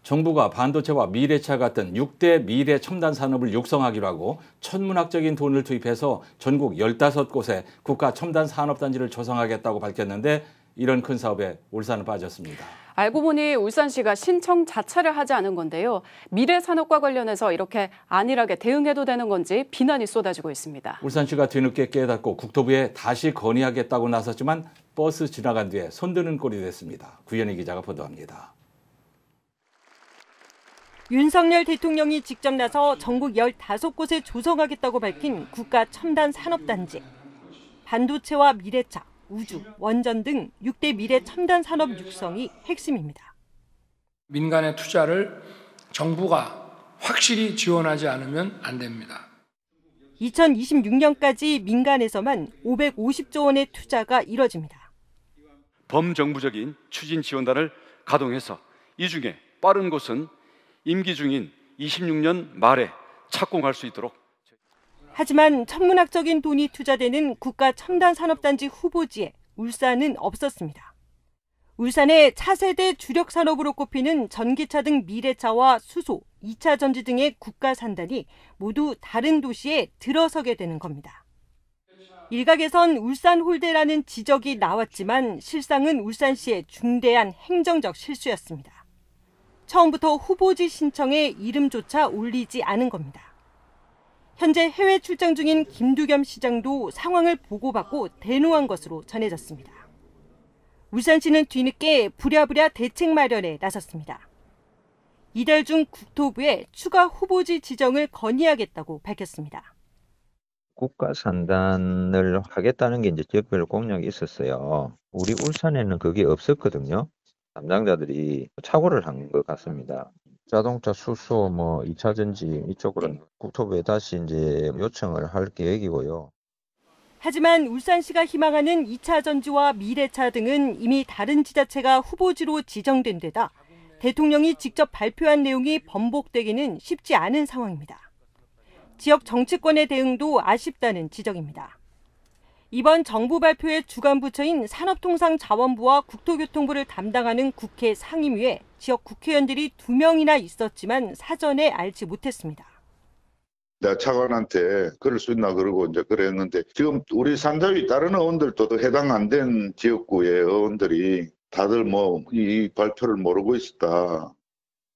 정부가 반도체와 미래차 같은 6대 미래 첨단 산업을 육성하기로 하고 천문학적인 돈을 투입해서 전국 15곳에 국가 첨단 산업단지를 조성하겠다고 밝혔는데 이런 큰 사업에 울산은 빠졌습니다. 알고 보니 울산시가 신청 자체를 하지 않은 건데요. 미래 산업과 관련해서 이렇게 안일하게 대응해도 되는 건지 비난이 쏟아지고 있습니다. 울산시가 뒤늦게 깨닫고 국토부에 다시 건의하겠다고 나섰지만 버스 지나간 뒤에 손드는 꼴이 됐습니다. 구현희 기자가 보도합니다. 윤석열 대통령이 직접 나서 전국 15곳에 조성하겠다고 밝힌 국가 첨단 산업단지. 반도체와 미래차, 우주, 원전 등 6대 미래 첨단 산업 육성이 핵심입니다. 민간의 투자를 정부가 확실히 지원하지 않으면 안 됩니다. 2026년까지 민간에서만 550조 원의 투자가 이뤄집니다. 범정부적인 추진 지원단을 가동해서 이 중에 빠른 곳은 임기 중인 26년 말에 착공할 수 있도록. 하지만 천문학적인 돈이 투자되는 국가 첨단 산업단지 후보지에 울산은 없었습니다. 울산의 차세대 주력 산업으로 꼽히는 전기차 등 미래차와 수소, 2차 전지 등의 국가 산단이 모두 다른 도시에 들어서게 되는 겁니다. 일각에선 울산 홀대라는 지적이 나왔지만 실상은 울산시의 중대한 행정적 실수였습니다. 처음부터 후보지 신청에 이름조차 올리지 않은 겁니다. 현재 해외 출장 중인 김두겸 시장도 상황을 보고받고 대노한 것으로 전해졌습니다. 울산시는 뒤늦게 부랴부랴 대책 마련에 나섰습니다. 이달 중 국토부에 추가 후보지 지정을 건의하겠다고 밝혔습니다. 국가 산단을 하겠다는 게 이제 지역별 공약이 있었어요. 우리 울산에는 그게 없었거든요. 담당자들이 착오를 한 것 같습니다. 자동차, 수소, 2차 전지 이쪽으로는 국토부에 다시 이제 요청을 할 계획이고요. 하지만 울산시가 희망하는 2차 전지와 미래차 등은 이미 다른 지자체가 후보지로 지정된 데다 대통령이 직접 발표한 내용이 번복되기는 쉽지 않은 상황입니다. 지역 정치권의 대응도 아쉽다는 지적입니다. 이번 정부 발표의 주관 부처인 산업통상자원부와 국토교통부를 담당하는 국회 상임위에 지역 국회의원들이 2명이나 있었지만 사전에 알지 못했습니다. 내가 차관한테 그럴 수 있나 그러고 이제 그랬는데 지금 우리 산자위 다른 의원들도 해당 안 된 지역구의 의원들이 다들 이 발표를 모르고 있었다.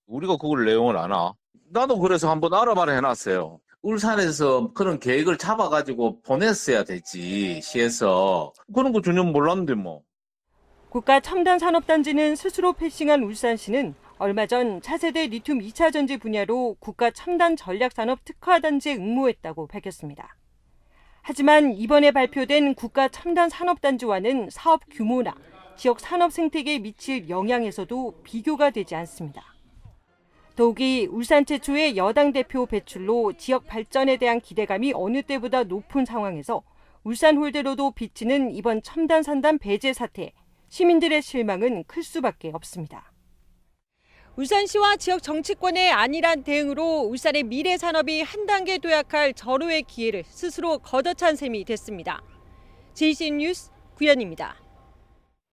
우리가 그걸 내용을 아나? 나도 그래서 한번 알아봐라 해놨어요. 울산에서 그런 계획을 잡아가지고 보냈어야 되지, 시에서. 그런 거 전혀 몰랐는데 뭐. 국가 첨단 산업단지는 스스로 패싱한 울산시는 얼마 전 차세대 리튬 2차 전지 분야로 국가 첨단 전략산업 특화단지에 응모했다고 밝혔습니다. 하지만 이번에 발표된 국가 첨단 산업단지와는 사업 규모나 지역 산업 생태계에 미칠 영향에서도 비교가 되지 않습니다. 더욱이 울산 최초의 여당 대표 배출로 지역 발전에 대한 기대감이 어느 때보다 높은 상황에서 울산 홀대로도 비치는 이번 첨단 산단 배제 사태에 시민들의 실망은 클 수밖에 없습니다. 울산시와 지역 정치권의 안일한 대응으로 울산의 미래 산업이 한 단계 도약할 절호의 기회를 스스로 걷어찬 셈이 됐습니다. JCN 뉴스 구현입니다.